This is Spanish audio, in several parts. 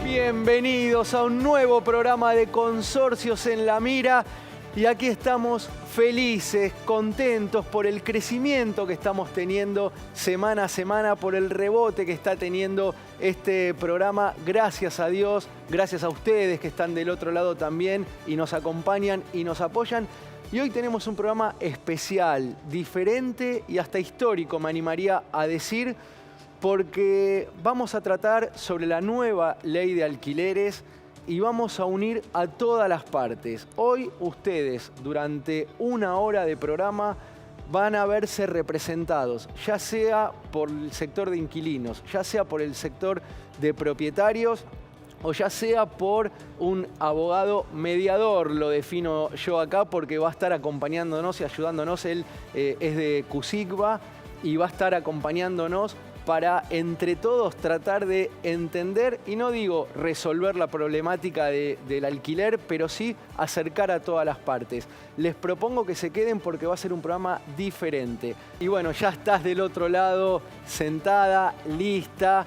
Bienvenidos a un nuevo programa de Consorcios en la Mira. Y aquí estamos felices, contentos por el crecimiento que estamos teniendo semana a semana, por el rebote que está teniendo este programa. Gracias a Dios, gracias a ustedes que están del otro lado también y nos acompañan y nos apoyan. Y hoy tenemos un programa especial, diferente y hasta histórico, me animaría a decir, porque vamos a tratar sobre la nueva ley de alquileres y vamos a unir a todas las partes. Hoy ustedes, durante una hora de programa, van a verse representados, ya sea por el sector de inquilinos, ya sea por el sector de propietarios, o ya sea por un abogado mediador, lo defino yo acá, porque va a estar acompañándonos y ayudándonos. Él es de CUSICBA y va a estar acompañándonos para entre todos tratar de entender, y no digo resolver la problemática del alquiler, pero sí acercar a todas las partes. Les propongo que se queden porque va a ser un programa diferente. Y bueno, ya estás del otro lado, sentada, lista.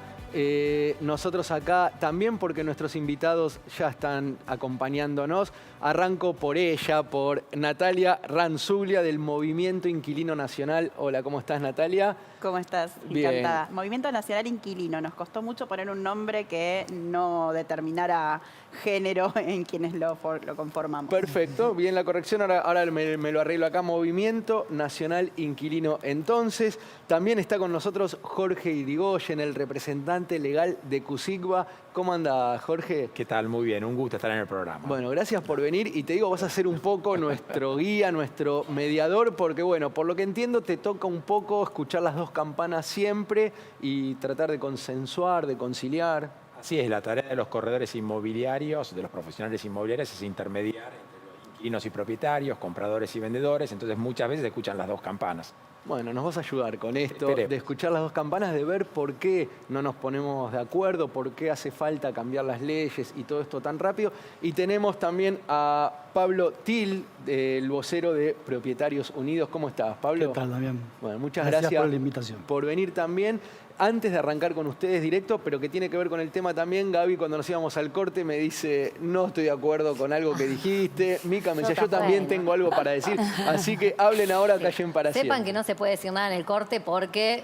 Nosotros acá también, porque nuestros invitados ya están acompañándonos. Arranco por ella, por Natalia Ranzuglia del Movimiento Inquilino Nacional. Hola, ¿cómo estás, Natalia? ¿Cómo estás? Bien. Encantada. Movimiento Nacional Inquilino. Nos costó mucho poner un nombre que no determinara género en quienes lo conformamos. Perfecto, bien la corrección. Ahora me lo arreglo acá. Movimiento Nacional Inquilino. Entonces, también está con nosotros Jorge Irigoyen, el representante legal de CUSICBA. ¿Cómo anda, Jorge? ¿Qué tal? Muy bien, un gusto estar en el programa. Bueno, gracias por venir. Y te digo, vas a ser un poco nuestro guía, nuestro mediador, porque bueno, por lo que entiendo te toca un poco escuchar las dos campanas siempre y tratar de consensuar, de conciliar. Así es, la tarea de los corredores inmobiliarios, de los profesionales inmobiliarios, es intermediar entre los inquilinos y propietarios, compradores y vendedores. Entonces muchas veces se escuchan las dos campanas. Bueno, nos vas a ayudar con esto, Esperemos. de escuchar las dos campanas, de ver por qué no nos ponemos de acuerdo, por qué hace falta cambiar las leyes y todo esto tan rápido. Y tenemos también a Pablo Til, el vocero de Propietarios Unidos. ¿Cómo estás, Pablo? ¿Qué tal, Damián? Bueno, muchas gracias por la invitación. por venir también. Antes de arrancar con ustedes directo, pero que tiene que ver con el tema también, Gaby, cuando nos íbamos al corte, me dice, no estoy de acuerdo con algo que dijiste. Mica me decía, yo también tengo algo para decir. Así que hablen ahora, callen para siempre. Sepan que no se puede decir nada en el corte porque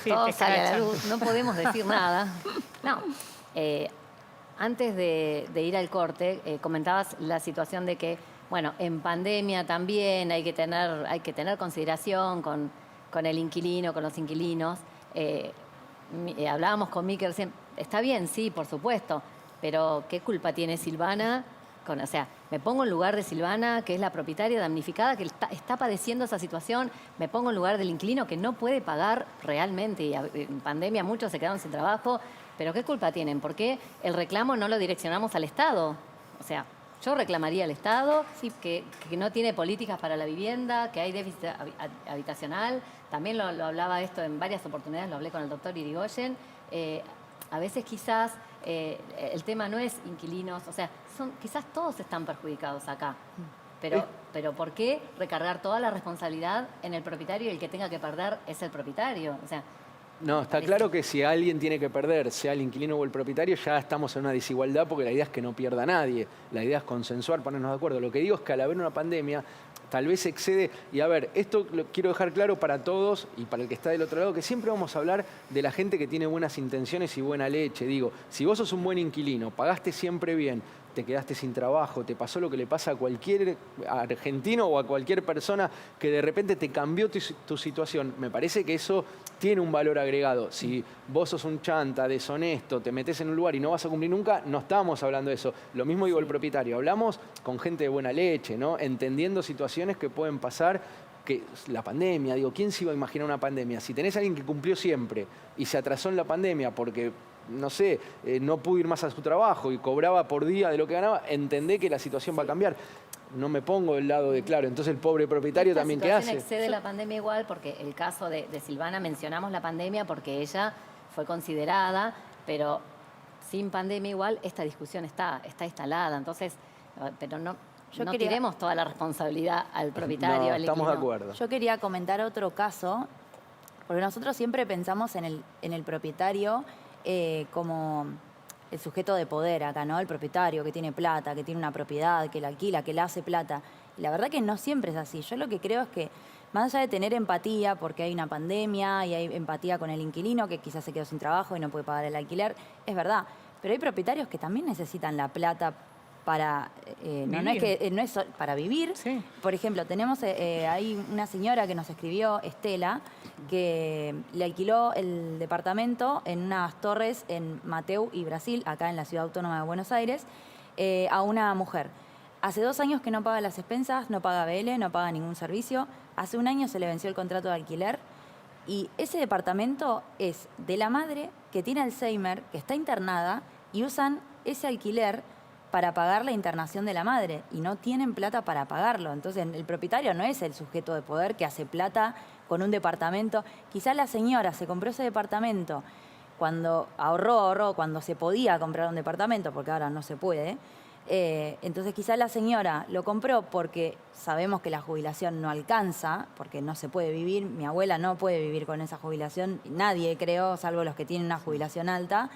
todo sale a la luz. No podemos decir nada. No. Antes de ir al corte, comentabas la situación de que, bueno, en pandemia también hay que tener consideración con el inquilino, con los inquilinos. Hablábamos con Mica recién, está bien, sí, por supuesto, pero ¿qué culpa tiene Silvana? O sea, me pongo en lugar de Silvana, que es la propietaria damnificada, que está padeciendo esa situación, me pongo en lugar del inquilino que no puede pagar realmente, y en pandemia muchos se quedaron sin trabajo, pero ¿qué culpa tienen? ¿Por qué el reclamo no lo direccionamos al Estado? O sea, yo reclamaría al Estado que no tiene políticas para la vivienda, que hay déficit habitacional. También lo hablaba esto en varias oportunidades, lo hablé con el doctor Irigoyen. A veces quizás el tema no es inquilinos, o sea, quizás todos están perjudicados acá. Pero ¿por qué recargar toda la responsabilidad en el propietario y el que tenga que perder es el propietario? O sea, no, está claro que si alguien tiene que perder, sea el inquilino o el propietario, ya estamos en una desigualdad porque la idea es que no pierda nadie. La idea es consensuar, ponernos de acuerdo. Lo que digo es que al haber una pandemia, tal vez excede. Y a ver, esto lo quiero dejar claro para todos y para el que está del otro lado, que siempre vamos a hablar de la gente que tiene buenas intenciones y buena leche. Digo, si vos sos un buen inquilino, pagaste siempre bien, te quedaste sin trabajo, te pasó lo que le pasa a cualquier argentino o a cualquier persona que de repente te cambió tu situación, me parece que eso tiene un valor agregado. Si vos sos un chanta, deshonesto, te metés en un lugar y no vas a cumplir nunca, no estamos hablando de eso. Lo mismo digo el propietario, hablamos con gente de buena leche, ¿no? Entendiendo situaciones que pueden pasar, que la pandemia, digo, ¿quién se iba a imaginar una pandemia? Si tenés a alguien que cumplió siempre y se atrasó en la pandemia porque no sé, no pudo ir más a su trabajo y cobraba por día de lo que ganaba, entendé que la situación va a cambiar. No me pongo del lado de, claro, entonces el pobre propietario también, ¿qué hace? Excede la pandemia igual, porque el caso de Silvana, mencionamos la pandemia porque ella fue considerada, pero sin pandemia igual esta discusión está instalada. Entonces, pero no tiremos toda la responsabilidad al propietario, no, al estamos de inquilino. acuerdo. Yo quería comentar otro caso, porque nosotros siempre pensamos en el propietario como el sujeto de poder acá, ¿no? El propietario que tiene plata, que tiene una propiedad, que la alquila, que la hace plata. Y la verdad que no siempre es así. Yo lo que creo es que, más allá de tener empatía, porque hay una pandemia y hay empatía con el inquilino, que quizás se quedó sin trabajo y no puede pagar el alquiler, es verdad. Pero hay propietarios que también necesitan la plata para no es para vivir. Sí. Por ejemplo, tenemos hay una señora que nos escribió, Estela, que le alquiló el departamento en unas torres en Mateu y Brasil, acá en la Ciudad Autónoma de Buenos Aires, a una mujer. Hace 2 años que no paga las expensas, no paga BL, no paga ningún servicio. Hace 1 año se le venció el contrato de alquiler. Y ese departamento es de la madre que tiene Alzheimer, que está internada, y usan ese alquiler para pagar la internación de la madre y no tienen plata para pagarlo. Entonces el propietario no es el sujeto de poder que hace plata con un departamento. Quizás la señora se compró ese departamento cuando ahorró, cuando se podía comprar un departamento, porque ahora no se puede. Entonces quizás la señora lo compró porque sabemos que la jubilación no alcanza, porque no se puede vivir. Mi abuela no puede vivir con esa jubilación, nadie creo, salvo los que tienen una jubilación alta.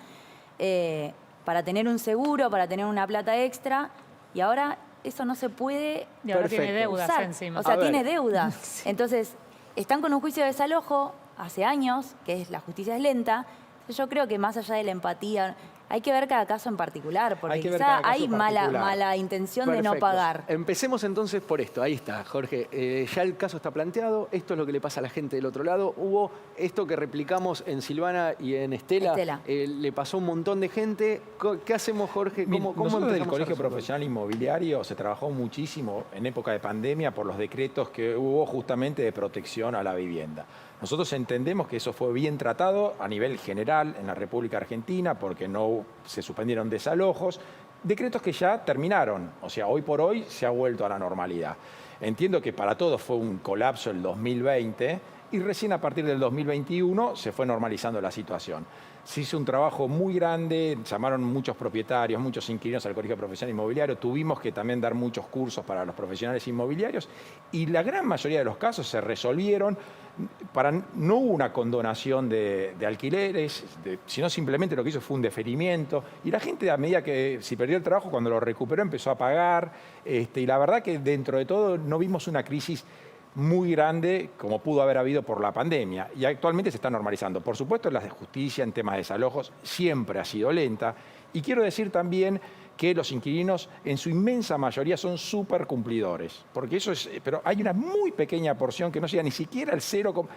Para tener un seguro, para tener una plata extra, y ahora eso no se puede Y ahora Perfecto. tiene deudas usar. encima. O sea, A ver. tiene deudas. Entonces, están con un juicio de desalojo hace años, que es la justicia es lenta. Yo creo que más allá de la empatía, hay que ver cada caso en particular, porque Hay que ver quizá cada caso hay particular. mala intención de no Perfecto. pagar. Empecemos entonces por esto. Ahí está, Jorge. Ya el caso está planteado. Esto es lo que le pasa a la gente del otro lado. Hubo esto que replicamos en Silvana y en Estela. Estela. Le pasó a un montón de gente. ¿Qué hacemos, Jorge? ¿Cómo Nosotros del empezamos a Colegio resolver? Profesional Inmobiliario se trabajó muchísimo en época de pandemia por los decretos que hubo justamente de protección a la vivienda. Nosotros entendemos que eso fue bien tratado a nivel general en la República Argentina porque no se suspendieron desalojos, decretos que ya terminaron, o sea, hoy por hoy se ha vuelto a la normalidad. Entiendo que para todos fue un colapso el 2020 y recién a partir del 2021 se fue normalizando la situación. Se hizo un trabajo muy grande, llamaron muchos propietarios, muchos inquilinos al Colegio Profesional Inmobiliario, tuvimos que también dar muchos cursos para los profesionales inmobiliarios y la gran mayoría de los casos se resolvieron. No hubo una condonación de alquileres, sino simplemente lo que hizo fue un deferimiento y la gente a medida que si perdió el trabajo cuando lo recuperó empezó a pagar y la verdad que dentro de todo no vimos una crisis muy grande como pudo haber habido por la pandemia y actualmente se está normalizando. Por supuesto, la justicia en temas de desalojos siempre ha sido lenta y quiero decir también que los inquilinos en su inmensa mayoría son súper cumplidores, porque eso es, pero hay una muy pequeña porción que no llega ni siquiera al 0,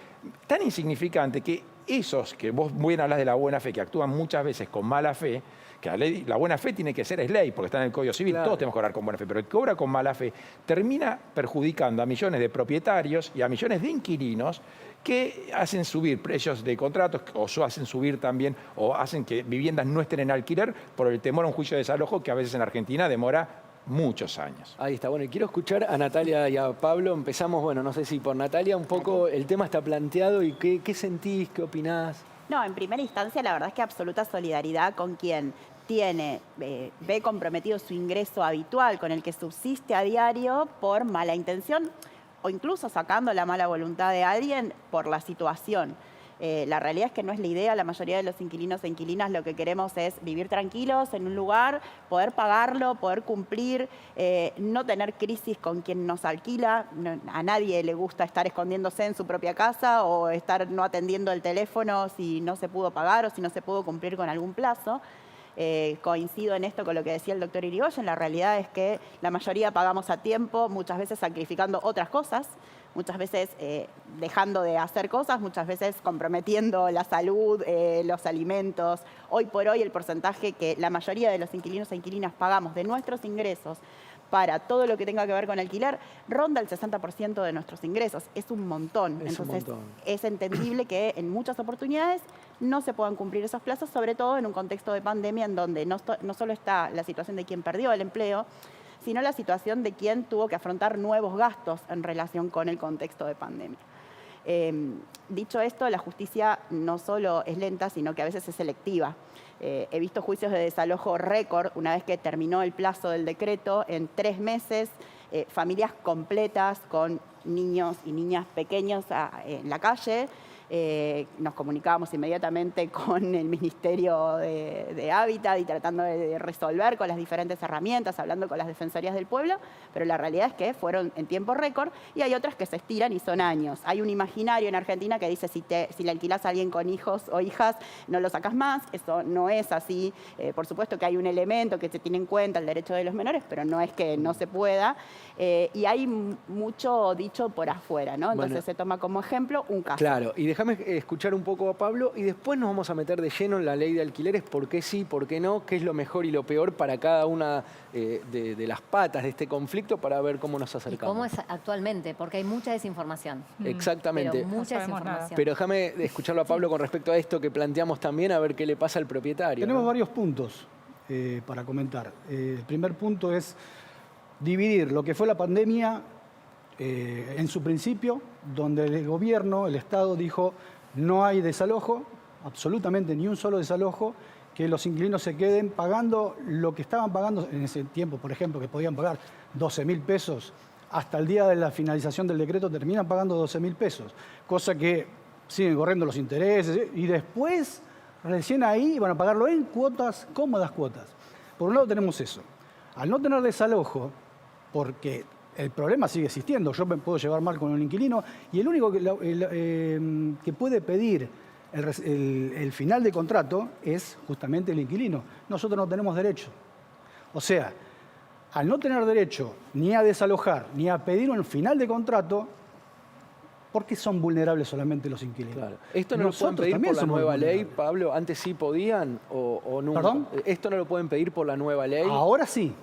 tan insignificante que esos que vos bien hablas de la buena fe, que actúan muchas veces con mala fe, que la buena fe tiene que ser es ley, porque está en el Código Civil, Claro. todos tenemos que obrar con buena fe, pero el que obra con mala fe termina perjudicando a millones de propietarios y a millones de inquilinos que hacen subir precios de contratos o hacen subir también o hacen que viviendas no estén en alquiler por el temor a un juicio de desalojo que a veces en Argentina demora muchos años. Ahí está. Bueno, y quiero escuchar a Natalia y a Pablo. Empezamos, bueno, no sé si por Natalia un poco el tema está planteado y qué sentís, qué opinás. No, en primera instancia la verdad es que absoluta solidaridad con quien tiene, ve comprometido su ingreso habitual, con el que subsiste a diario por mala intención o incluso sacando la mala voluntad de alguien por la situación. La realidad es que no es la idea, la mayoría de los inquilinos e inquilinas lo que queremos es vivir tranquilos en un lugar, poder pagarlo, poder cumplir, no tener crisis con quien nos alquila. A nadie le gusta estar escondiéndose en su propia casa o estar no atendiendo el teléfono si no se pudo pagar o si no se pudo cumplir con algún plazo. Coincido en esto con lo que decía el doctor Irigoyen, la realidad es que la mayoría pagamos a tiempo, muchas veces sacrificando otras cosas, muchas veces dejando de hacer cosas, muchas veces comprometiendo la salud, los alimentos. Hoy por hoy el porcentaje que la mayoría de los inquilinos e inquilinas pagamos de nuestros ingresos para todo lo que tenga que ver con alquiler ronda el 60% de nuestros ingresos. Es un montón. Es un Entonces, montón. es entendible que en muchas oportunidades no se puedan cumplir esos plazos, sobre todo en un contexto de pandemia en donde no solo está la situación de quien perdió el empleo, sino la situación de quien tuvo que afrontar nuevos gastos en relación con el contexto de pandemia. Dicho esto, la justicia no solo es lenta, sino que a veces es selectiva. He visto juicios de desalojo récord una vez que terminó el plazo del decreto, en 3 meses, familias completas con niños y niñas pequeños en la calle, nos comunicábamos inmediatamente con el Ministerio de Hábitat y tratando de resolver con las diferentes herramientas, hablando con las defensorías del pueblo, pero la realidad es que fueron en tiempo récord y hay otras que se estiran y son años. Hay un imaginario en Argentina que dice si le alquilás a alguien con hijos o hijas, no lo sacas más. Eso no es así. Por supuesto que hay un elemento que se tiene en cuenta, el derecho de los menores, pero no es que no se pueda. Y hay mucho dicho por afuera, ¿no? Entonces se toma como ejemplo un caso. Claro, y déjame escuchar un poco a Pablo y después nos vamos a meter de lleno en la ley de alquileres, por qué sí, por qué no, qué es lo mejor y lo peor para cada una de las patas de este conflicto para ver cómo nos Y acercamos. cómo es actualmente, porque hay mucha desinformación. Exactamente. Pero mucha No sabemos desinformación. Pero déjame escucharlo a Pablo con respecto a esto que planteamos también, a ver qué le pasa al propietario. Tenemos ¿no? varios puntos para comentar. El primer punto es dividir lo que fue la pandemia en su principio, donde el gobierno, el Estado dijo no hay desalojo, absolutamente ni un solo desalojo, que los inquilinos se queden pagando lo que estaban pagando en ese tiempo, por ejemplo, que podían pagar 12.000 pesos, hasta el día de la finalización del decreto terminan pagando 12.000 pesos, cosa que siguen corriendo los intereses y después recién ahí van a pagarlo en cuotas, cómodas cuotas. Por un lado tenemos eso. Al no tener desalojo, porque el problema sigue existiendo, yo me puedo llevar mal con un inquilino y el único que puede pedir el final de contrato es justamente el inquilino. Nosotros no tenemos derecho. O sea, al no tener derecho ni a desalojar ni a pedir un final de contrato, ¿por qué son vulnerables solamente los inquilinos? Claro. ¿Esto no lo pueden pedir por la nueva ley, Pablo? ¿Antes sí podían o nunca? ¿Perdón? ¿Esto no lo pueden pedir por la nueva ley? Ahora sí.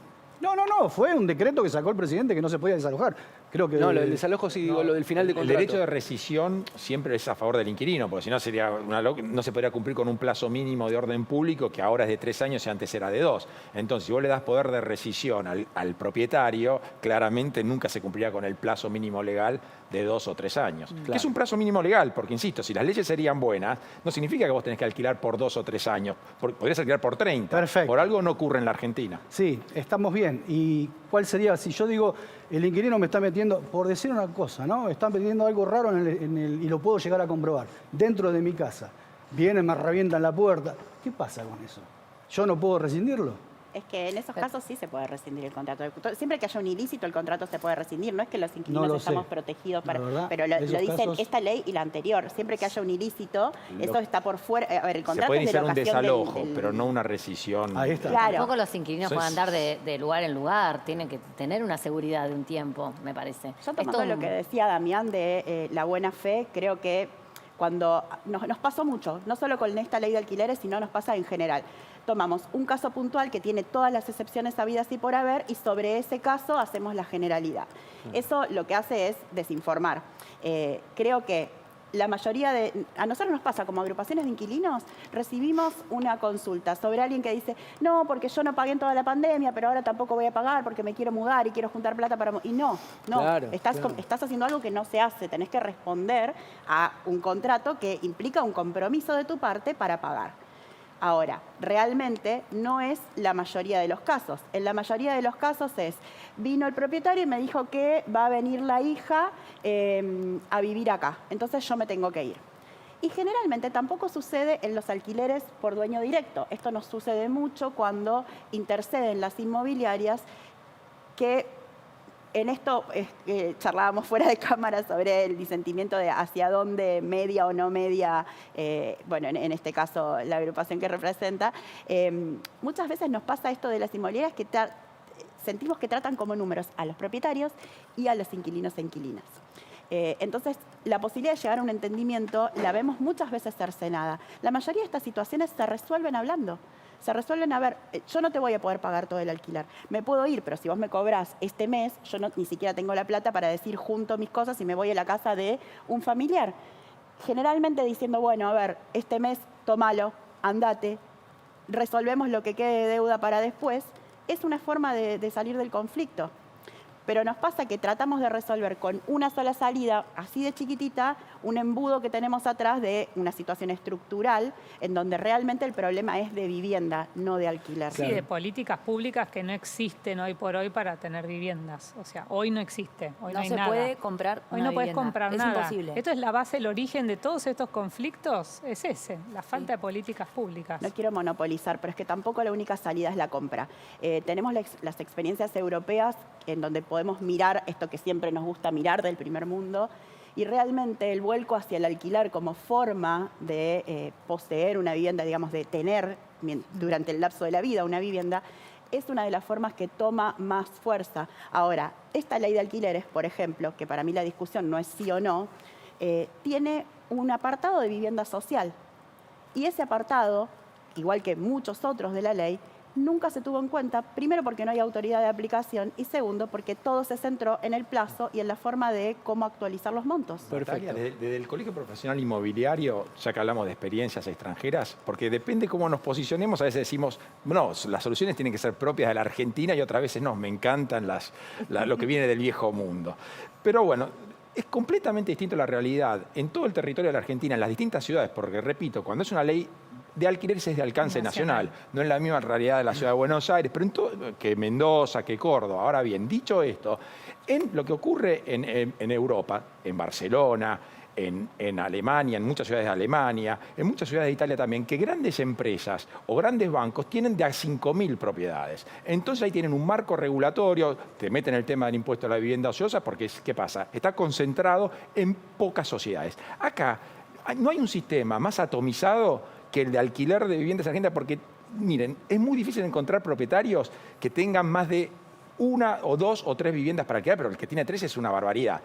No, fue un decreto que sacó el presidente que no se podía desalojar. Creo que... No, lo del desalojo sí, digo, lo del final de El contrato. derecho de rescisión siempre es a favor del inquilino, porque si no sería no se podría cumplir con un plazo mínimo de orden público que ahora es de 3 años y antes era de 2. Entonces, si vos le das poder de rescisión al propietario, claramente nunca se cumplirá con el plazo mínimo legal de 2 o 3 años. Claro. Que es un plazo mínimo legal, porque insisto, si las leyes serían buenas, no significa que vos tenés que alquilar por 2 o 3 años. Podrías alquilar por 30. Perfecto. Por algo no ocurre en la Argentina. Sí, estamos bien. ¿Y cuál sería, si yo digo, el inquilino me está metiendo, por decir una cosa, ¿no? Está metiendo algo raro y lo puedo llegar a comprobar, dentro de mi casa. Vienen, me revientan la puerta. ¿Qué pasa con eso? ¿Yo no puedo rescindirlo? Es que en esos casos sí se puede rescindir el contrato. Siempre que haya un ilícito, el contrato se puede rescindir. No es que los inquilinos No lo estamos sé. protegidos, La verdad, pero lo esos dicen casos- esta ley y la anterior. Siempre que haya un ilícito, eso está por fuera. A ver, el Se contrato puede es de iniciar un locación desalojo, pero no una rescisión. Ahí está. Claro. Tampoco los inquilinos Eso pueden es- andar de lugar en lugar, tienen que tener una seguridad de un tiempo, me parece. Yo tomando Esto- lo que decía Damián de la buena fe, creo que cuando nos pasó mucho, no solo con esta ley de alquileres, sino nos pasa en general. Tomamos un caso puntual que tiene todas las excepciones habidas y por haber y sobre ese caso hacemos la generalidad. Eso lo que hace es desinformar. Creo que la mayoría a nosotros nos pasa como agrupaciones de inquilinos, recibimos una consulta sobre alguien que dice, no, porque yo no pagué en toda la pandemia, pero ahora tampoco voy a pagar porque me quiero mudar y quiero juntar plata para... Y no, Claro, estás haciendo algo que no se hace, tenés que responder a un contrato que implica un compromiso de tu parte para pagar. Ahora, realmente no es la mayoría de los casos. En la mayoría de los casos vino el propietario y me dijo que va a venir la hija a vivir acá, entonces yo me tengo que ir. Y generalmente tampoco sucede en los alquileres por dueño directo. Esto nos sucede mucho cuando interceden las inmobiliarias que... En esto charlábamos fuera de cámara sobre el disentimiento de hacia dónde media o no media, bueno, en este caso la agrupación que representa. Muchas veces nos pasa esto de las inmobiliarias que sentimos que tratan como números a los propietarios y a los inquilinos e inquilinas. Entonces, la posibilidad de llegar a un entendimiento la vemos muchas veces cercenada. La mayoría de estas situaciones se resuelven hablando. Se resuelven, a ver, yo no te voy a poder pagar todo el alquiler. Me puedo ir, pero si vos me cobrás este mes, yo ni siquiera tengo la plata para decir junto mis cosas y me voy a la casa de un familiar. Generalmente diciendo, bueno, a ver, este mes, tómalo, andate, resolvemos lo que quede de deuda para después, es una forma de salir del conflicto. Pero nos pasa que tratamos de resolver con una sola salida, así de chiquitita, un embudo que tenemos atrás de una situación estructural en donde realmente el problema es de vivienda, no de alquiler. Sí, de políticas públicas que no existen hoy por hoy para tener viviendas. O sea, hoy no existe, hoy no hay se nada. puede comprar Hoy una no puedes vivienda. comprar es nada. imposible. Esto es la base, el origen de todos estos conflictos, es ese, la falta de políticas públicas. No quiero monopolizar, pero es que tampoco la única salida es la compra. Tenemos las experiencias europeas en donde podemos mirar esto que siempre nos gusta mirar del primer mundo, y realmente el vuelco hacia el alquiler como forma de poseer una vivienda, digamos, de tener durante el lapso de la vida una vivienda, es una de las formas que toma más fuerza. Ahora, esta ley de alquileres, por ejemplo, que para mí la discusión no es sí o no, tiene un apartado de vivienda social. Y ese apartado, igual que muchos otros de la ley, nunca se tuvo en cuenta, primero porque no hay autoridad de aplicación y segundo porque todo se centró en el plazo y en la forma de cómo actualizar los montos. Natalia, desde el Colegio Profesional Inmobiliario, ya que hablamos de experiencias extranjeras, porque depende cómo nos posicionemos, a veces decimos, no, las soluciones tienen que ser propias de la Argentina y otras veces no, me encantan lo que viene del viejo mundo. Pero bueno, es completamente distinto la realidad en todo el territorio de la Argentina, en las distintas ciudades, porque repito, cuando es una ley de alquileres es de alcance nacional. No es la misma realidad de la ciudad de Buenos Aires, pero que Mendoza, que Córdoba. Ahora bien, dicho esto, en lo que ocurre en Europa, en Barcelona, en Alemania, en muchas ciudades de Alemania, en muchas ciudades de Italia también, que grandes empresas o grandes bancos tienen de a 5.000 propiedades. Entonces ahí tienen un marco regulatorio, te meten el tema del impuesto a la vivienda ociosa, porque ¿qué pasa? Está concentrado en pocas sociedades. Acá no hay un sistema más atomizado que el de alquiler de viviendas argentinas, porque, miren, es muy difícil encontrar propietarios que tengan más de 1 o 2 o 3 viviendas para alquilar, pero el que tiene 3 es una barbaridad.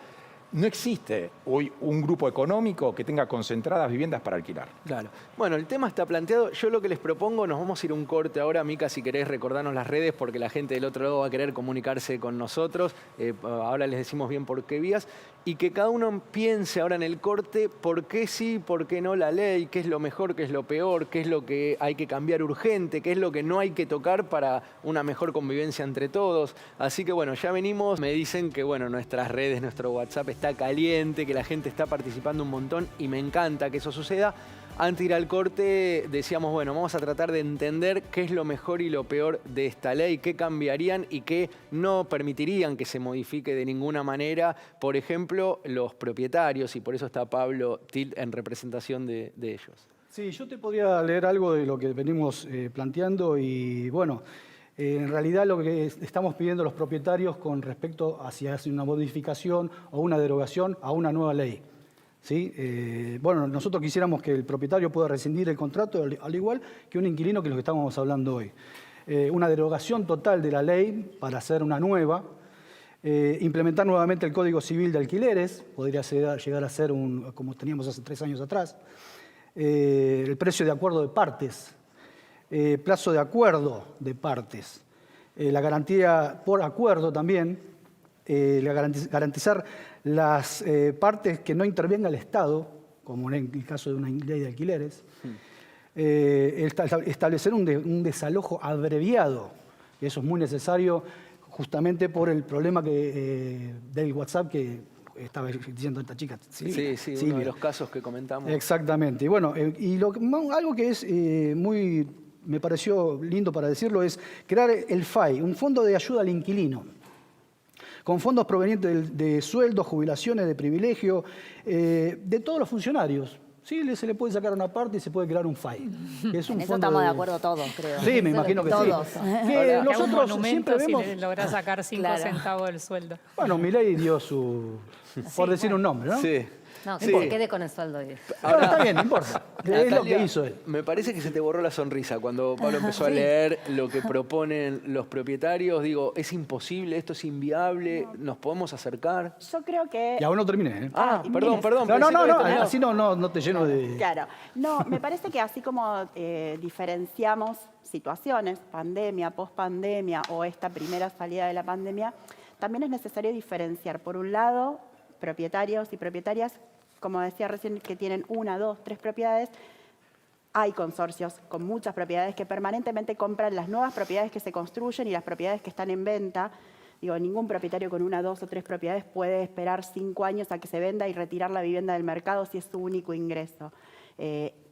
No existe hoy un grupo económico que tenga concentradas viviendas para alquilar. Claro. Bueno, el tema está planteado. Yo lo que les propongo, nos vamos a ir a un corte ahora. Mica, si querés recordarnos las redes, porque la gente del otro lado va a querer comunicarse con nosotros. Ahora les decimos bien por qué vías. Y que cada uno piense ahora en el corte por qué sí, por qué no la ley, qué es lo mejor, qué es lo peor, qué es lo que hay que cambiar urgente, qué es lo que no hay que tocar para una mejor convivencia entre todos. Así que bueno, ya venimos. Me dicen que bueno, nuestras redes, nuestro WhatsApp está caliente, que la gente está participando un montón y me encanta que eso suceda. Antes de ir al corte decíamos, bueno, vamos a tratar de entender qué es lo mejor y lo peor de esta ley, qué cambiarían y qué no permitirían que se modifique de ninguna manera. Por ejemplo, los propietarios, y por eso está Pablo Tilt en representación de ellos. Sí, yo te podría leer algo de lo que venimos planteando y bueno, en realidad lo que estamos pidiendo los propietarios con respecto a si hace una modificación o una derogación a una nueva ley. ¿Sí? Bueno, nosotros quisiéramos que el propietario pueda rescindir el contrato al igual que un inquilino, que es lo que estamos hablando hoy. Una derogación total de la ley para hacer una nueva, implementar nuevamente el Código Civil de Alquileres, podría llegar a ser como teníamos hace 3 años atrás, el precio de acuerdo de partes, plazo de acuerdo de partes, la garantía por acuerdo también, garantizar las partes que no intervenga el Estado, como en el caso de una ley de alquileres, establecer un desalojo abreviado, y eso es muy necesario justamente por el problema del WhatsApp que estaba diciendo esta chica. Sí, uno de los casos que comentamos. Exactamente. Y bueno, algo que es me pareció lindo para decirlo, es crear el FAI, un fondo de ayuda al inquilino, con fondos provenientes de sueldos, jubilaciones, de privilegio, de todos los funcionarios. Sí, se le puede sacar una parte y se puede crear un FAI. Que es un En eso fondo estamos de acuerdo todos, creo. Sí, me imagino que todos. sí. Ahora, Nosotros siempre vemos... si lográs sacar 5 centavos del sueldo. Bueno, Milei dio por decir un nombre, ¿no? Sí. No, que Sí. se quede con el sueldo. Ahora está bien, no importa. Es lo Natalia, que hizo él. Me parece que se te borró la sonrisa cuando Pablo empezó a leer lo que proponen los propietarios. Digo, es imposible, esto es inviable, ¿nos podemos acercar? Yo creo que... Y aún no terminé, ¿eh? Perdón. mire. pensé que No, había terminado. así no te lleno de... Claro. No, me parece que así como diferenciamos situaciones, pandemia, pospandemia o esta primera salida de la pandemia, también es necesario diferenciar, por un lado, propietarios y propietarias, como decía recién, que tienen 1, 2, 3 propiedades. Hay consorcios con muchas propiedades que permanentemente compran las nuevas propiedades que se construyen y las propiedades que están en venta. Digo, ningún propietario con 1, 2 o 3 propiedades puede esperar 5 años a que se venda y retirar la vivienda del mercado si es su único ingreso.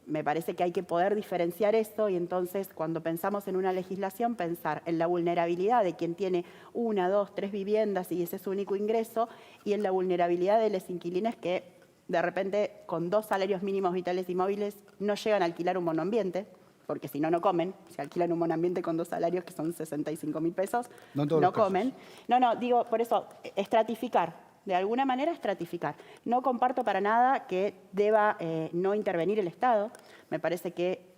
Me parece que hay que poder diferenciar eso y entonces cuando pensamos en una legislación, pensar en la vulnerabilidad de quien tiene 1, 2, 3 viviendas y ese es su único ingreso y en la vulnerabilidad de los inquilines que de repente con 2 salarios mínimos vitales y móviles no llegan a alquilar un monoambiente, porque si no, no comen. Si alquilan un monoambiente con 2 salarios que son 65.000 pesos, no comen. No, digo, por eso, estratificar. De alguna manera estratificar. No comparto para nada que deba no intervenir el Estado. Me parece que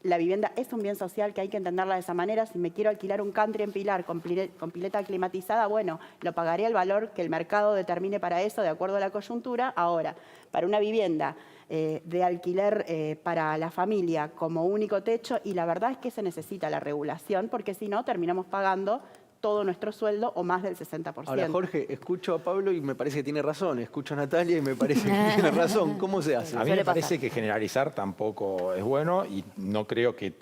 la vivienda es un bien social que hay que entenderla de esa manera. Si me quiero alquilar un country en Pilar con pileta climatizada, bueno, lo pagaré al valor que el mercado determine para eso de acuerdo a la coyuntura. Ahora, para una vivienda de alquiler para la familia como único techo, y la verdad es que se necesita la regulación porque si no terminamos pagando todo nuestro sueldo o más del 60%. Ahora, Jorge, escucho a Pablo y me parece que tiene razón. Escucho a Natalia y me parece que tiene razón. ¿Cómo se hace? A mí me parece que generalizar tampoco es bueno y no creo que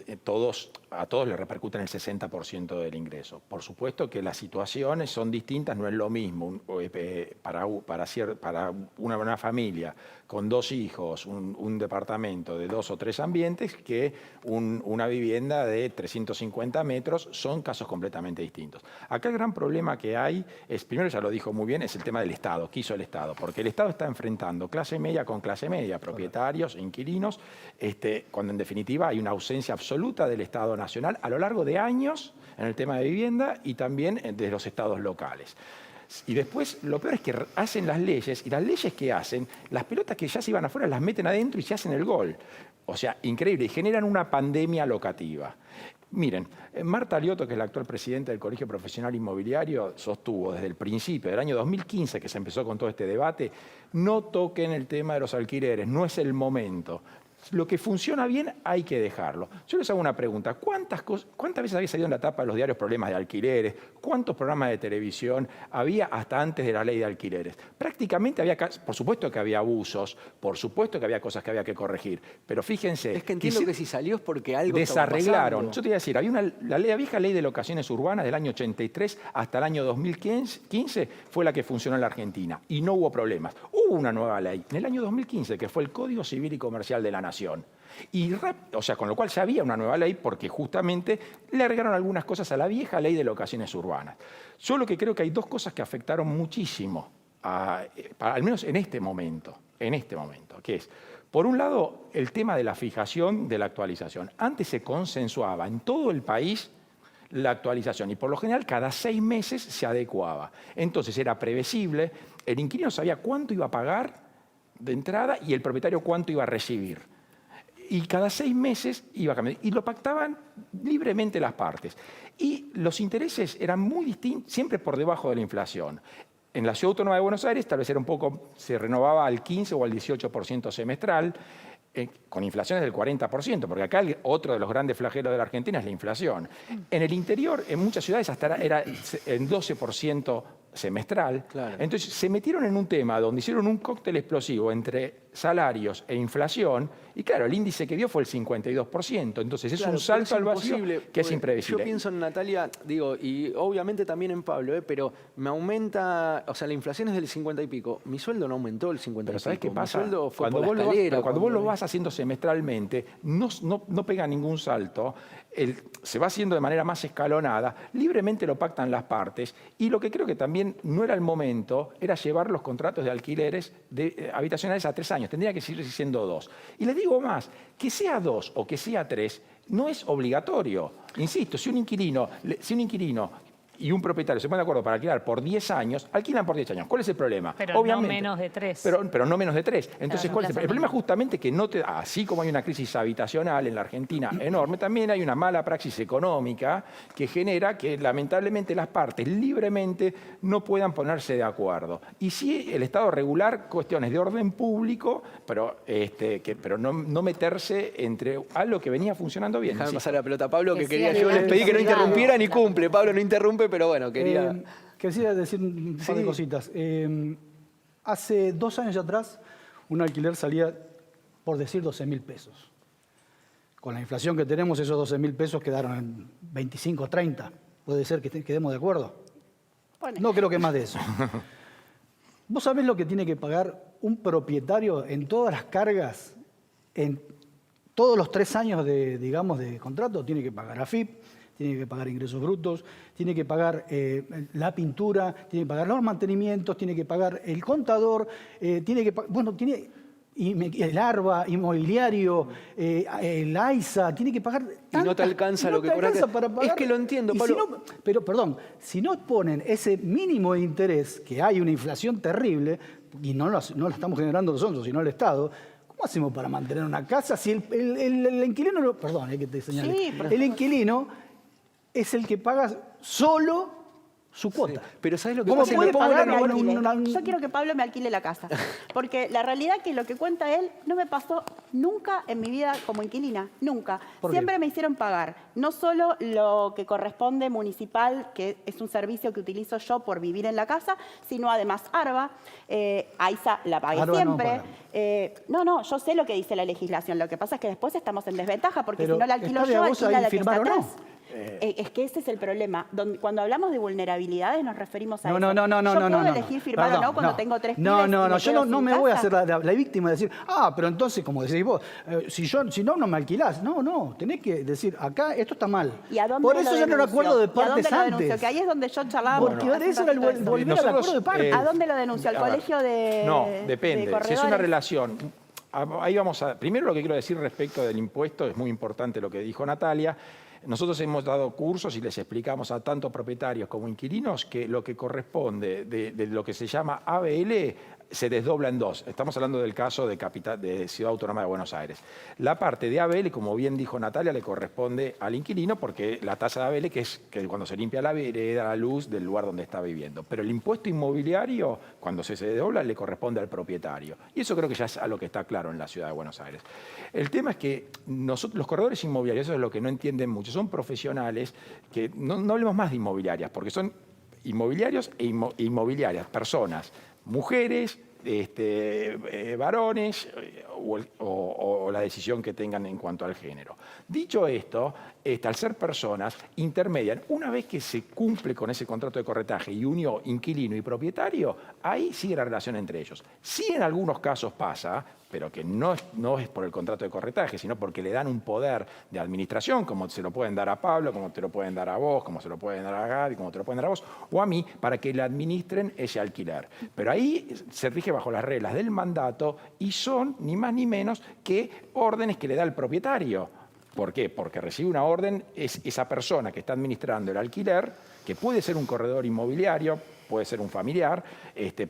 a todos les repercuta en el 60% del ingreso. Por supuesto que las situaciones son distintas, no es lo mismo para una familia con 2 hijos, un departamento de 2 o 3 ambientes que una vivienda de 350 metros, son casos completamente distintos. Acá el gran problema que hay es, primero ya lo dijo muy bien, es el tema del Estado. ¿Qué hizo el Estado? Porque el Estado está enfrentando clase media con clase media, propietarios, inquilinos, cuando en definitiva hay una ausencia absoluta del Estado nacional a lo largo de años en el tema de vivienda y también de los estados locales. Y después, lo peor es que hacen las leyes, y las leyes que hacen, las pelotas que ya se iban afuera las meten adentro y se hacen el gol. O sea, increíble, y generan una pandemia locativa. Miren, Marta Lioto, que es la actual presidenta del Colegio Profesional Inmobiliario, sostuvo desde el principio del año 2015, que se empezó con todo este debate, no toquen el tema de los alquileres, no es el momento. Lo que funciona bien hay que dejarlo. Yo les hago una pregunta. ¿Cuántas veces había salido en la tapa de los diarios problemas de alquileres? ¿Cuántos programas de televisión había hasta antes de la ley de alquileres? Prácticamente había, por supuesto que había abusos, por supuesto que había cosas que había que corregir, pero fíjense... Es que entiendo que si salió es porque algo desarreglaron. Yo te voy a decir, había la vieja ley de locaciones urbanas del año 83 hasta el año 2015 fue la que funcionó en la Argentina y no hubo problemas. Hubo una nueva ley en el año 2015 que fue el Código Civil y Comercial de la Nación. O sea, con lo cual ya había una nueva ley porque justamente le agregaron algunas cosas a la vieja ley de locaciones urbanas. Yo lo que creo que hay 2 cosas que afectaron muchísimo, al menos en este momento, que es, por un lado, el tema de la fijación de la actualización. Antes se consensuaba en todo el país la actualización y por lo general cada 6 meses se adecuaba. Entonces era previsible, el inquilino sabía cuánto iba a pagar de entrada y el propietario cuánto iba a recibir. Y cada 6 meses iba cambiando. Y lo pactaban libremente las partes. Y los intereses eran muy distintos, siempre por debajo de la inflación. En la Ciudad Autónoma de Buenos Aires tal vez era un poco, se renovaba al 15 o al 18% semestral, con inflaciones del 40%, porque acá otro de los grandes flagelos de la Argentina es la inflación. En el interior, en muchas ciudades, hasta era en 12% semestral. Claro. Entonces se metieron en un tema donde hicieron un cóctel explosivo entre salarios e inflación y claro, el índice que dio fue el 52%. Entonces es un salto al vacío que es imprevisible. Yo pienso en Natalia, digo, y obviamente también en Pablo, pero me aumenta, o sea, la inflación es del 50 y pico. Mi sueldo no aumentó el 50 pero y ¿sabes pico. qué pasa? Mi sueldo fue cuando por la escalera. Cuando vos lo vas haciendo semestralmente, no pega ningún salto. Se va haciendo de manera más escalonada, libremente lo pactan las partes y lo que creo que también no era el momento era llevar los contratos de alquileres habitacionales a 3 años, tendría que seguir siendo 2. Y les digo más, que sea 2 o que sea 3 no es obligatorio. Insisto, si un inquilino y un propietario se ponen de acuerdo para alquilar por 10 años, alquilan por 10 años. ¿Cuál es el problema? Pero obviamente, no menos de 3. Pero no menos de 3. Entonces, Claro, ¿cuál es el problema? Justamente que así como hay una crisis habitacional en la Argentina enorme, también hay una mala praxis económica que genera que lamentablemente las partes libremente no puedan ponerse de acuerdo. Y sí, el Estado regular cuestiones de orden público, pero no meterse entre algo que venía funcionando bien. Déjame pasar la pelota a Pablo, que quería, sea yo les pedí que no privado. interrumpieran y cumple. Pablo no interrumpe, pero bueno, quería... Quisiera decir un par de cositas. Hace 2 años atrás, un alquiler salía, por decir, 12.000 pesos. Con la inflación que tenemos, esos 12.000 pesos quedaron en 25, 30. ¿Puede ser que quedemos de acuerdo? No creo que más de eso. ¿Vos sabés lo que tiene que pagar un propietario en todas las cargas, en todos los 3 años de contrato? Tiene que pagar AFIP, tiene que pagar ingresos brutos, tiene que pagar la pintura, tiene que pagar los mantenimientos, tiene que pagar el contador, tiene que el ARBA, inmobiliario, el AISA, tiene que pagar Y no te alcanza lo que cobraste. para pagar. Es que lo entiendo, Y Pablo. pero, perdón, si no ponen ese mínimo de interés, que hay una inflación terrible, y no la estamos generando nosotros, sino el Estado, ¿cómo hacemos para mantener una casa si el inquilino, perdón, que te señale, Sí, pero- el inquilino es el que paga solo su cuota? Pero ¿sabes lo que ¿Cómo pasa? puede que pagar Pablo me una- alquile. Yo quiero que Pablo me alquile la casa. Porque la realidad es que lo que cuenta él no me pasó nunca en mi vida como inquilina. Nunca. ¿Por qué? Siempre me hicieron pagar. No solo lo que corresponde municipal, que es un servicio que utilizo yo por vivir en la casa, sino además ARBA. AISA la pagué ARBA no siempre. paga. No, yo sé lo que dice la legislación. Lo que pasa es que después estamos en desventaja porque Pero si no la alquilo está de yo, a vos alquila ahí la que está firmar o no. atrás. Es que ese es el problema. Cuando hablamos de vulnerabilidades nos referimos a No, eso. no, no, no, Yo no, no, puedo no. elegir firmar o Perdón, no cuando tengo 3 No, pibes no, y no, yo quedo no sin me voy a casa. hacer la víctima de decir, pero entonces, como decís vos, si no me alquilás. No, tenés que decir, acá esto está mal. ¿Y a dónde Por lo eso ya no era denuncio? acuerdo de ¿Y a dónde partes lo denuncio? antes. Que ahí es donde yo charlaba. Porque eso era el volver al Nosotros, acuerdo de partes. ¿A dónde lo denuncio? ¿Al A ver, colegio de No, depende. de Si es una corredores? relación... Ahí vamos a... Primero lo que quiero decir respecto del impuesto, es muy importante lo que dijo Natalia. Nosotros hemos dado cursos y les explicamos a tanto propietarios como inquilinos que lo que corresponde de lo que se llama ABL se desdobla en 2. Estamos hablando del caso de Ciudad Autónoma de Buenos Aires. La parte de ABL, como bien dijo Natalia, le corresponde al inquilino porque la tasa de ABL, que es que cuando se limpia la vereda, la luz del lugar donde está viviendo. Pero el impuesto inmobiliario, cuando se desdobla, le corresponde al propietario. Y eso creo que ya es a lo que está claro en la Ciudad de Buenos Aires. El tema es que nosotros, los corredores inmobiliarios, eso es lo que no entienden mucho, son profesionales que no hablemos más de inmobiliarias, porque son inmobiliarios e inmobiliarias, personas, mujeres, varones o la decisión que tengan en cuanto al género. Dicho esto, al ser personas, intermedian. Una vez que se cumple con ese contrato de corretaje y unió inquilino y propietario, ahí sigue la relación entre ellos. Sí, en algunos casos pasa, pero que no es por el contrato de corretaje, sino porque le dan un poder de administración, como se lo pueden dar a Pablo, como te lo pueden dar a vos, como se lo pueden dar a Gaby, como te lo pueden dar a vos, o a mí, para que le administren ese alquiler. Pero ahí se rige bajo las reglas del mandato y son ni más ni menos que órdenes que le da el propietario. ¿Por qué? Porque recibe una orden, es esa persona que está administrando el alquiler, que puede ser un corredor inmobiliario, puede ser un familiar,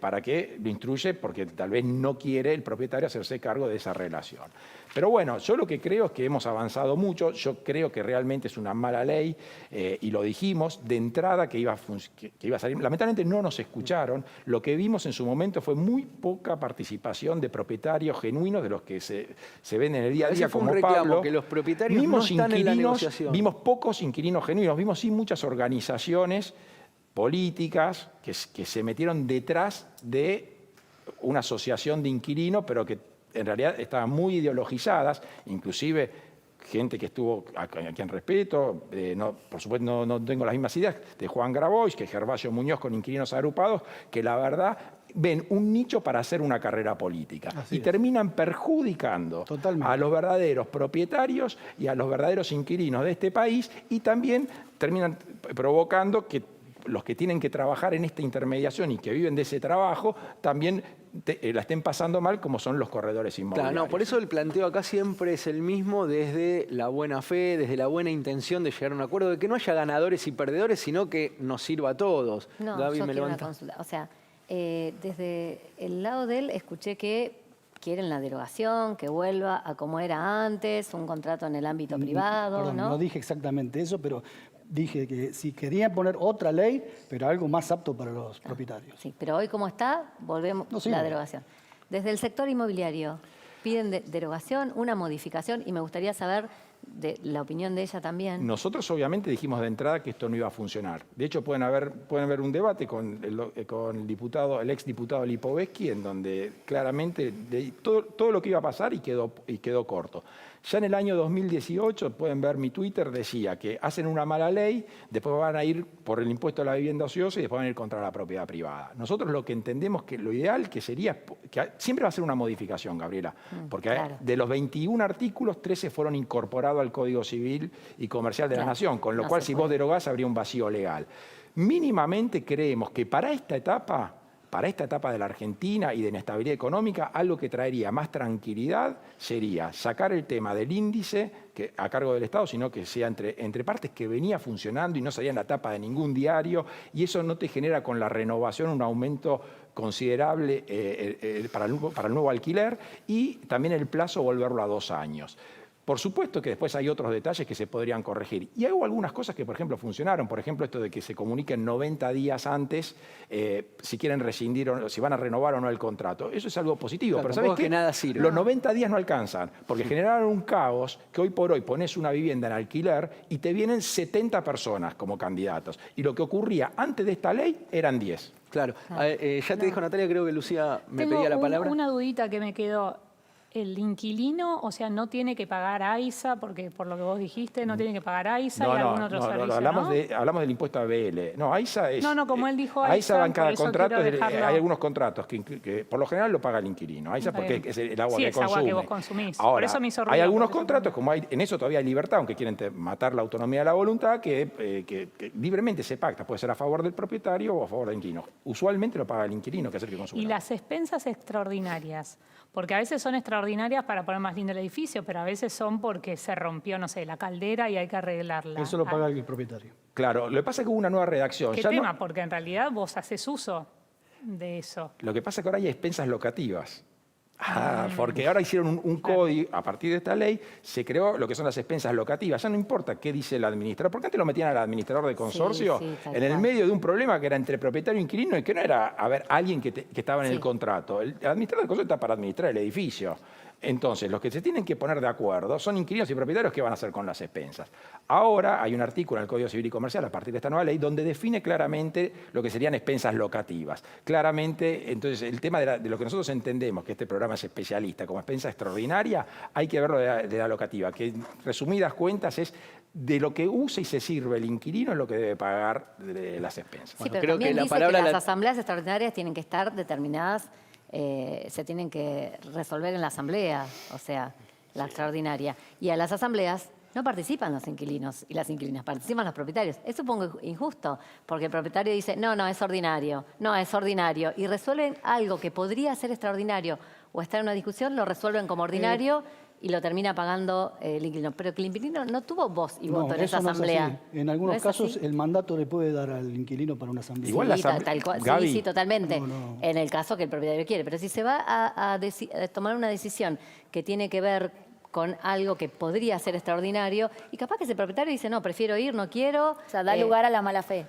para que lo instruye porque tal vez no quiere el propietario hacerse cargo de esa relación. Pero bueno, yo lo que creo es que hemos avanzado mucho, yo creo que realmente es una mala ley y lo dijimos de entrada que iba a salir. Lamentablemente no nos escucharon, lo que vimos en su momento fue muy poca participación de propietarios genuinos de los que se ven en el día a día, Ese fue un como reclamo, Pablo. que los propietarios no Vimos están en la inquilinos, negociación. Vimos pocos inquilinos genuinos, vimos sí muchas organizaciones políticas que se metieron detrás de una asociación de inquilinos, pero que en realidad estaban muy ideologizadas, inclusive gente que estuvo, a quien respeto, por supuesto no tengo las mismas ideas, de Juan Grabois, que Gervasio Muñoz con Inquilinos Agrupados, que la verdad ven un nicho para hacer una carrera política. Así Y es. terminan perjudicando Totalmente. a los verdaderos propietarios y a los verdaderos inquilinos de este país y también terminan provocando que los que tienen que trabajar en esta intermediación y que viven de ese trabajo también la estén pasando mal, como son los corredores inmobiliarios. Claro, no, por eso el planteo acá siempre es el mismo desde la buena fe, desde la buena intención de llegar a un acuerdo, de que no haya ganadores y perdedores, sino que nos sirva a todos. No, Gaby, yo me quiero una levanta. consulta. O sea, desde el lado de él escuché que quieren la derogación, que vuelva a como era antes, un contrato en el ámbito privado, Perdón, ¿no? no dije exactamente eso, pero dije que si querían poner otra ley, pero algo más apto para los propietarios. Sí, pero hoy como está, volvemos No, sí, la no. derogación. Desde el sector inmobiliario, piden derogación, una modificación, y me gustaría saber de la opinión de ella también. Nosotros obviamente dijimos de entrada que esto no iba a funcionar. De hecho, pueden haber un debate con el exdiputado Lipovetsky, en donde claramente todo lo que iba a pasar y quedó corto. Ya en el año 2018, pueden ver mi Twitter, decía que hacen una mala ley, después van a ir por el impuesto a la vivienda ociosa y después van a ir contra la propiedad privada. Nosotros lo que entendemos que lo ideal que sería, que siempre va a ser una modificación, Gabriela, porque claro. de los 21 artículos, 13 fueron incorporados al Código Civil y Comercial de la Claro, Nación, con lo no cual se si puede. vos derogás habría un vacío legal. Mínimamente creemos que para esta etapa de la Argentina y de inestabilidad económica, algo que traería más tranquilidad sería sacar el tema del índice que, a cargo del Estado, sino que sea entre partes, que venía funcionando y no salía en la tapa de ningún diario, y eso no te genera con la renovación un aumento considerable para el nuevo alquiler, y también el plazo volverlo a 2 años. Por supuesto que después hay otros detalles que se podrían corregir. Y hubo algunas cosas que, por ejemplo, funcionaron. Por ejemplo, esto de que se comuniquen 90 días antes si quieren rescindir o si van a renovar o no el contrato. Eso es algo positivo. Claro, pero tampoco ¿sabes es qué? que nada sirve. Los 90 días no alcanzan, porque generaron un caos que hoy por hoy pones una vivienda en alquiler y te vienen 70 personas como candidatos. Y lo que ocurría antes de esta ley eran 10. Claro. Ya te dijo Natalia, creo que Lucía me Tengo pedía la palabra. una dudita que me quedó. El inquilino, o sea, no tiene que pagar AISA, porque por lo que vos dijiste, no tiene que pagar AISA y algún otro servicio, hablamos del impuesto a BL. No, AISA es... No, como él dijo AISA va en cada por eso contrato. quiero dejarlo. Hay algunos contratos que por lo general lo paga el inquilino. AISA Está porque bien. es el agua Sí, que es consume. agua que vos consumís. Ahora, Por eso me hizo hay ruido, algunos por eso contratos, como en eso todavía hay libertad, aunque quieren matar la autonomía de la voluntad, que libremente se pacta. Puede ser a favor del propietario o a favor del inquilino. Usualmente lo paga el inquilino, que es el que consume. Y las expensas extraordinarias, porque a veces son extraordinarias para poner más lindo el edificio, pero a veces son porque se rompió, no sé, la caldera y hay que arreglarla. Eso lo paga el propietario. Claro, lo que pasa es que hubo una nueva redacción. ¿Qué Ya tema? Porque en realidad vos haces uso de eso. Lo que pasa es que ahora hay expensas locativas. Porque ahora hicieron un código, a partir de esta ley, se creó lo que son las expensas locativas. Ya no importa qué dice el administrador, porque antes lo metían al administrador de consorcio sí, tal en el cual. medio de un problema que era entre propietario e inquilino y que no era, alguien que estaba en Sí. el contrato. El administrador de consorcio está para administrar el edificio. Entonces, los que se tienen que poner de acuerdo son inquilinos y propietarios que van a hacer con las expensas. Ahora hay un artículo en el Código Civil y Comercial, a partir de esta nueva ley, donde define claramente lo que serían expensas locativas. Claramente, entonces, el tema de lo que nosotros entendemos, que este programa es especialista, como expensa extraordinaria, hay que verlo de la locativa, que en resumidas cuentas es de lo que usa y se sirve el inquilino es lo que debe pagar de las expensas. Sí, Bueno, pero creo también que la dice palabra que las la- asambleas extraordinarias tienen que estar determinadas, se tienen que resolver en la asamblea, o sea, la extraordinaria. Y a las asambleas no participan los inquilinos y las inquilinas, participan los propietarios. Es supongo injusto, porque el propietario dice, no, es ordinario, y resuelven algo que podría ser extraordinario o estar en una discusión, lo resuelven como ordinario y lo termina pagando el inquilino. Pero que el inquilino no tuvo voz y voto en esa eso no es asamblea. así. En algunos ¿No es casos así? el mandato le puede dar al inquilino para una asamblea. Igual la Sí, asamblea- tal cual. Gaby. Sí, totalmente. No. En el caso que el propietario quiere. Pero si se va a tomar una decisión que tiene que ver con algo que podría ser extraordinario, y capaz que ese propietario dice, no, prefiero ir, no quiero. O sea, da lugar a la mala fe.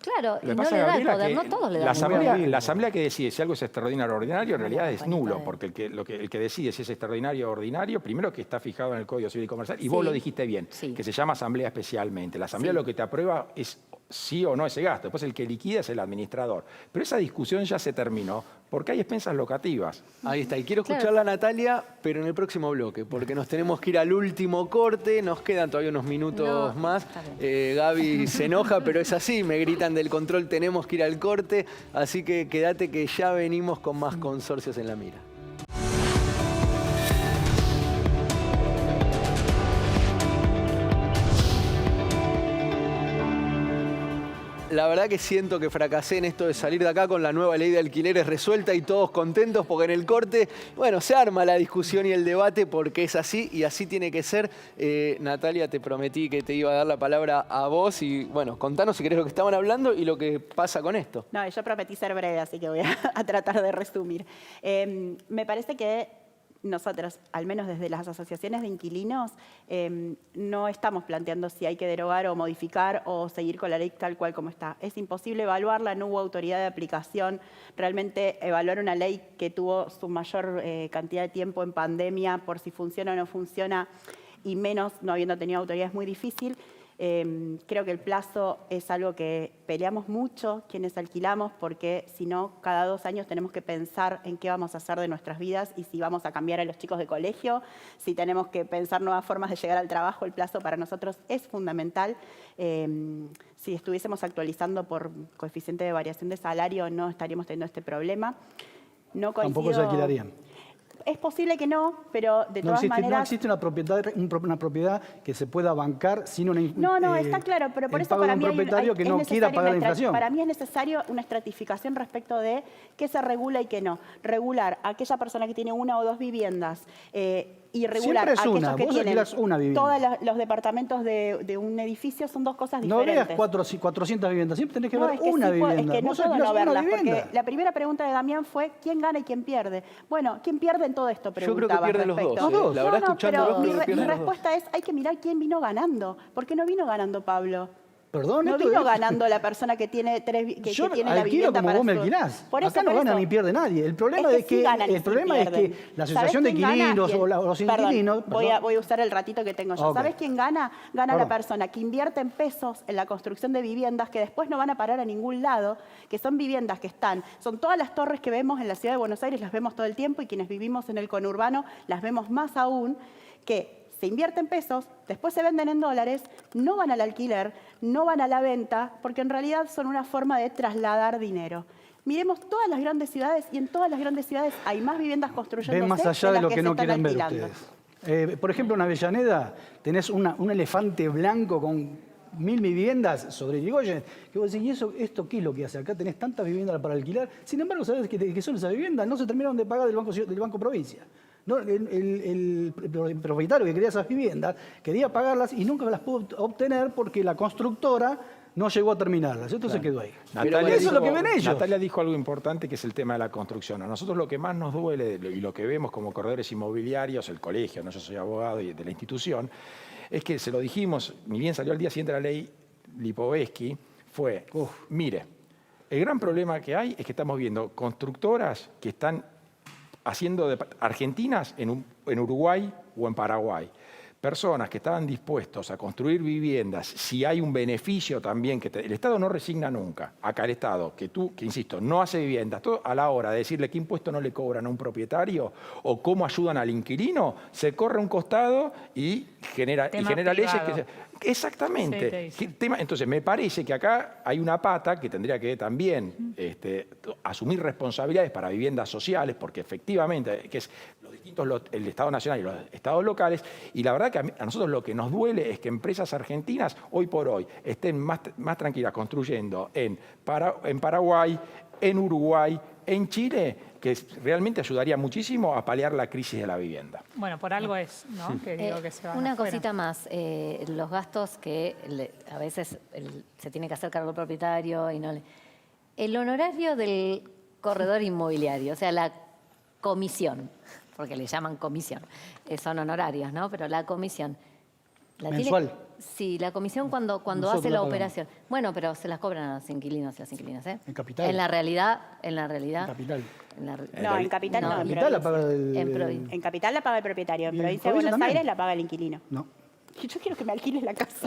Claro, Lo y que no pasa, le da el Gabriela, poder, que no todos le la dan el poder. asamblea que decide si algo es extraordinario o ordinario, en realidad es Juanito, nulo, porque el que decide si es extraordinario o ordinario, primero que está fijado en el Código Civil y Comercial, y vos Sí. lo dijiste bien, Sí. que se llama asamblea especialmente. La asamblea Sí. lo que te aprueba es sí o no ese gasto, después el que liquida es el administrador. Pero esa discusión ya se terminó, porque hay expensas locativas. Ahí está. Y quiero Claro. escucharla a Natalia, pero en el próximo bloque, porque nos tenemos que ir al último corte. Nos quedan todavía unos minutos No, más. está bien. Gaby se enoja, pero es así. Me gritan del control, tenemos que ir al corte. Así que quédate que ya venimos con más consorcios en la mira. La verdad que siento que fracasé en esto de salir de acá con la nueva ley de alquileres resuelta y todos contentos porque en el corte, bueno, se arma la discusión y el debate porque es así y así tiene que ser. Natalia, te prometí que te iba a dar la palabra a vos y, bueno, contanos si querés lo que estaban hablando y lo que pasa con esto. No, yo prometí ser breve, así que voy a tratar de resumir. Me parece que nosotros, al menos desde las asociaciones de inquilinos, no estamos planteando si hay que derogar o modificar o seguir con la ley tal cual como está. Es imposible evaluarla, no hubo autoridad de aplicación. Realmente evaluar una ley que tuvo su mayor cantidad de tiempo en pandemia por si funciona o no funciona, y menos no habiendo tenido autoridad, es muy difícil. Creo que el plazo es algo que peleamos mucho quienes alquilamos, porque si no, cada 2 años tenemos que pensar en qué vamos a hacer de nuestras vidas y si vamos a cambiar a los chicos de colegio, si tenemos que pensar nuevas formas de llegar al trabajo. El plazo para nosotros es fundamental. Si estuviésemos actualizando por coeficiente de variación de salario, no estaríamos teniendo este problema. No coincido. Tampoco se alquilarían. Es posible que no, pero de todas maneras... No existe una propiedad que se pueda bancar sin una... No, está claro, pero por eso para mí un propietario que no quiera pagar la inflación. Para mí es necesario una estratificación respecto de qué se regula y qué no. Regular a aquella persona que tiene 1 o 2 viviendas y regular a aquellos que tienen una vivienda. todos los departamentos de un edificio son 2 cosas No diferentes. veas 400 viviendas, siempre tenés que ver una vivienda. Es que no Vos puedo alquilás no verlas, una porque vivienda. la primera pregunta de Damián fue ¿quién gana y quién pierde? Bueno, ¿quién pierde en todo esto? Yo creo que Preguntabas pierden los respecto. dos. Los dos. La verdad, escuchándolos, pero creo que mi pierden los dos. respuesta es hay que mirar quién vino ganando. ¿Por qué no vino ganando Pablo? Perdón, No esto vino es- ganando la persona que tiene Yo tiene la alquilo vivienda como para vos me su- alquilás. Por eso, Acá no por gana eso. ni pierde nadie. El problema Es es que sí que, ganan y el sí problema es pierden. que la ¿Sabés asociación de quién gana? inquilinos ¿Quién? o los Perdón, inquilinos... voy a usar el ratito que tengo yo. Ok. ¿Sabés quién gana? Gana Perdón. la persona que invierte en pesos en la construcción de viviendas que después no van a parar a ningún lado, que son viviendas que son todas las torres que vemos en la ciudad de Buenos Aires, las vemos todo el tiempo, y quienes vivimos en el conurbano las vemos más aún, que se invierte en pesos, después se venden en dólares, no van al alquiler, no van a la venta, porque en realidad son una forma de trasladar dinero. Miremos todas las grandes ciudades y en todas las grandes ciudades hay más viviendas construyéndose Ven más allá de las lo que se no están quieren ver alquilando. ustedes. Por ejemplo, en Avellaneda tenés un elefante blanco con 1000 viviendas sobre Irigoyen, que vos decís, ¿y esto qué es lo que hace? Acá tenés tantas viviendas para alquilar. Sin embargo, ¿sabés qué son esas viviendas? No se terminaron de pagar del Banco Provincia. No, el propietario que quería esas viviendas quería pagarlas y nunca las pudo obtener porque la constructora no llegó a terminarlas. Esto se quedó ahí. Natalia Eso dijo, es lo que ven ellos. Natalia dijo algo importante, que es el tema de la construcción. A nosotros lo que más nos duele y lo que vemos como corredores inmobiliarios, el colegio, no, yo soy abogado y de la institución, es que se lo dijimos, ni bien salió al día siguiente la ley Lipovetsky, fue, mire, el gran problema que hay es que estamos viendo constructoras que están haciendo argentinas en Uruguay o en Paraguay. Personas que estaban dispuestos a construir viviendas, si hay un beneficio también, el Estado no resigna nunca. Acá el Estado, que insisto, no hace viviendas, todo a la hora de decirle qué impuesto no le cobran a un propietario o cómo ayudan al inquilino, se corre a un costado y genera leyes que... Exactamente. Sí, te Entonces, me parece que acá hay una pata que tendría que también asumir responsabilidades para viviendas sociales, porque efectivamente, que es el Estado Nacional y los Estados locales, y la verdad que a nosotros lo que nos duele es que empresas argentinas, hoy por hoy, estén más tranquilas construyendo en Paraguay, en Uruguay, en Chile, que realmente ayudaría muchísimo a paliar la crisis de la vivienda. Bueno, por algo es, ¿no? Que digo que se van Una afuera. cosita más, los gastos que a veces se tiene que hacer cargo el propietario y no le... El honorario del corredor inmobiliario, o sea, la comisión, porque le llaman comisión, son honorarios, ¿no? Pero la comisión... ¿Mensual? Sí, la comisión cuando Nosotros hace la la pagamos. operación. Bueno, pero se las cobran a los inquilinos y las inquilinas, ¿eh? En capital. En la realidad... En capital. No, en capital no, No, en En capital la provincia. paga En provincia. En capital la paga el propietario, en ¿Y en provincia de provincia Buenos también? Aires la paga el inquilino. No. Y yo quiero que me alquiles la casa.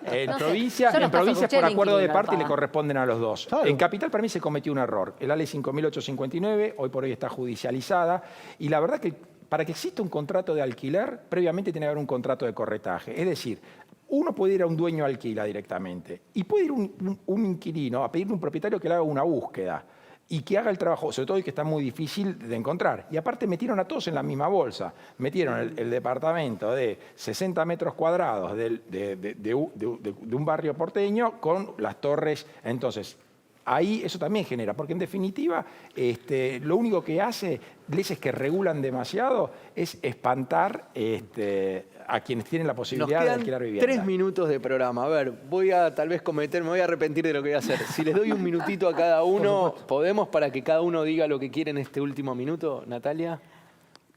En No sé, provincia, yo los en caso provincias que por usted acuerdo de inquilino parte paga. le corresponden a los dos. Claro. En capital para mí se cometió un error. La ley 5.859 hoy por hoy está judicializada y la verdad que para que exista un contrato de alquiler, previamente tiene que haber un contrato de corretaje. Es decir, uno puede ir a un dueño alquila directamente y puede ir un inquilino a pedirle a un propietario que le haga una búsqueda y que haga el trabajo, sobre todo y que está muy difícil de encontrar. Y aparte metieron a todos en la misma bolsa. Metieron el departamento de 60 metros cuadrados de un barrio porteño con las torres. Entonces, ahí eso también genera, porque en definitiva lo único que hace leyes que regulan demasiado es espantar a quienes tienen la Nos posibilidad de quedan alquilar vivienda. 3 minutos de programa. A ver, voy a tal vez me voy a arrepentir de lo que voy a hacer. Si les doy un minutito a cada uno, ¿podemos para que cada uno diga lo que quiere en este último minuto, Natalia?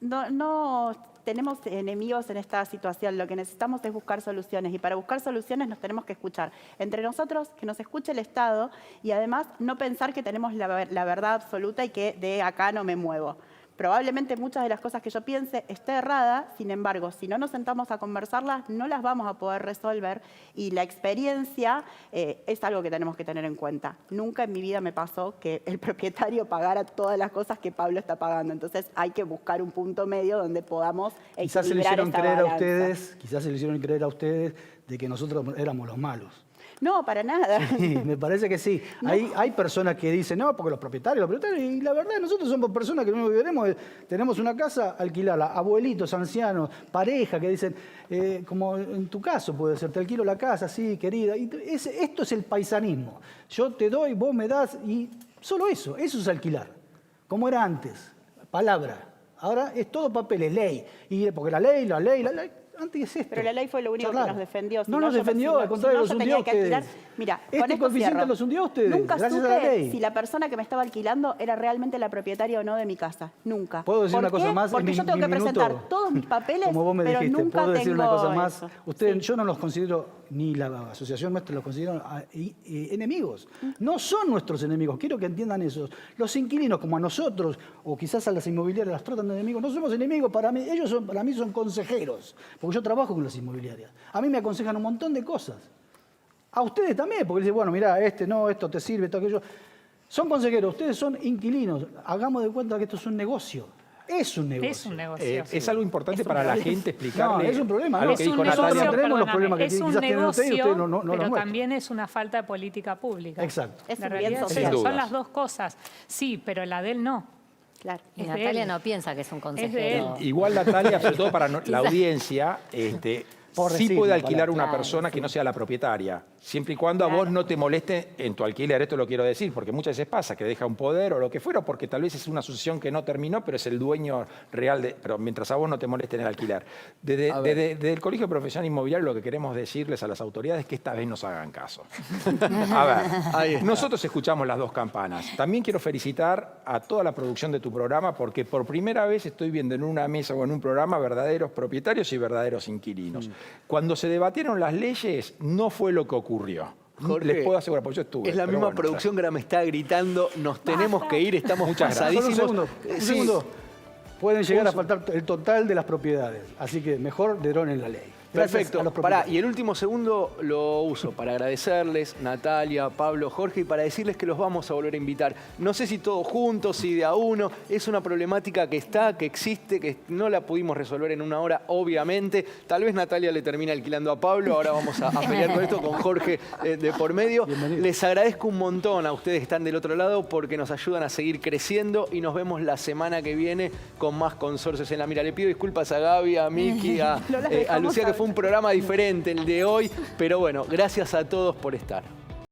No tenemos enemigos en esta situación. Lo que necesitamos es buscar soluciones. Y para buscar soluciones nos tenemos que escuchar. Entre nosotros, que nos escuche el Estado y además no pensar que tenemos la verdad absoluta y que de acá no me muevo. Probablemente muchas de las cosas que yo piense esté errada, sin embargo, si no nos sentamos a conversarlas, no las vamos a poder resolver y la experiencia es algo que tenemos que tener en cuenta. Nunca en mi vida me pasó que el propietario pagara todas las cosas que Pablo está pagando, entonces hay que buscar un punto medio donde podamos Quizás se le equilibrar hicieron esa creer a balanza. ustedes, quizás se le hicieron creer a ustedes de que nosotros éramos los malos. No, para nada. Sí, me parece que sí. Hay personas que dicen, no, porque los propietarios, y la verdad nosotros somos personas que lo único que queremos es, tenemos una casa, alquilarla, abuelitos, ancianos, pareja que dicen, como en tu caso puede ser, te alquilo la casa, sí, querida. Esto es el paisanismo. Yo te doy, vos me das, y solo eso es alquilar, como era antes, palabra. Ahora es todo papel, es ley, y porque la ley. Antes es esto. Pero la ley fue lo único que nos defendió. Si No nos yo- defendió, si al contrario, yo los tenía hundió que a ustedes. alquilar- Mira, con Este esto coeficiente cierro. los hundió a ustedes, Nunca gracias a la supe ley. si la persona que me estaba alquilando era realmente la propietaria o no de mi casa. Nunca. ¿Puedo decir ¿Por una cosa qué? más? Porque en yo tengo mi que presentar minuto? todos mis papeles, Como vos me pero dijiste, nunca ¿puedo decir una tengo cosa más? eso. Ustedes, Sí. yo no los considero, ni la asociación nuestra los considero enemigos. No son nuestros enemigos, quiero que entiendan eso. Los inquilinos, como a nosotros, o quizás a las inmobiliarias las tratan de enemigos, no somos enemigos, para mí, para mí son consejeros, porque yo trabajo con las inmobiliarias. A mí me aconsejan un montón de cosas. A ustedes también, porque dicen, bueno, mirá, esto te sirve, esto, aquello. Son consejeros, ustedes son inquilinos. Hagamos de cuenta que esto es un negocio. Es un negocio. Es un negocio. Es algo importante Es un para la problema. gente explicarle. No, es un problema, Algo no. que Es un dijo Nosotros Natalia. no tenemos los perdóname, problemas que es un quizás tienen ustedes y negocio, ustedes no los pero muestran. también es una falta de política pública. Exacto. Es La un bien realidad es social. Sin esa, dudas. son las dos cosas. Sí, pero la de él no. Claro. Y Es de Natalia él. no piensa que es un de consejero. Igual Natalia, sobre todo para la audiencia, Por sí decir puede una alquilar palabra. una persona que no sea la propietaria, siempre y cuando a vos no te moleste en tu alquiler. Esto lo quiero decir, porque muchas veces pasa que deja un poder o lo que fuera, porque tal vez es una asociación que no terminó, pero es el dueño real, pero mientras a vos no te moleste en el alquiler. Desde el Colegio Profesional Inmobiliario lo que queremos decirles a las autoridades es que esta vez nos hagan caso. A ver, nosotros escuchamos las dos campanas. También quiero felicitar a toda la producción de tu programa, porque por primera vez estoy viendo en una mesa o en un programa verdaderos propietarios y verdaderos inquilinos. Cuando se debatieron las leyes, no fue lo que ocurrió. Jorge, Les puedo asegurar, porque yo estuve. Es la pero misma bueno, producción que ahora me está gritando, nos tenemos que ir, estamos Muchas gracias. pasadísimos. Solo un Sí, segundo. Pueden llegar a faltar el total de las propiedades. Así que mejor deronen la ley. Gracias Perfecto. a los Pará, propietarios. y el último segundo lo uso para agradecerles, Natalia, Pablo, Jorge, y para decirles que los vamos a volver a invitar. No sé si todos juntos, si de a uno. Es una problemática que está, que existe, que no la pudimos resolver en una hora, obviamente. Tal vez Natalia le termine alquilando a Pablo. Ahora vamos a pelear con esto con Jorge de por medio. Bienvenido. Les agradezco un montón a ustedes que están del otro lado porque nos ayudan a seguir creciendo y nos vemos la semana que viene con más consorcios en la mira. Le pido disculpas a Gaby, a Miki, No las a dejamos Lucía, que hablar. fue un programa diferente el de hoy, pero bueno, gracias a todos por estar.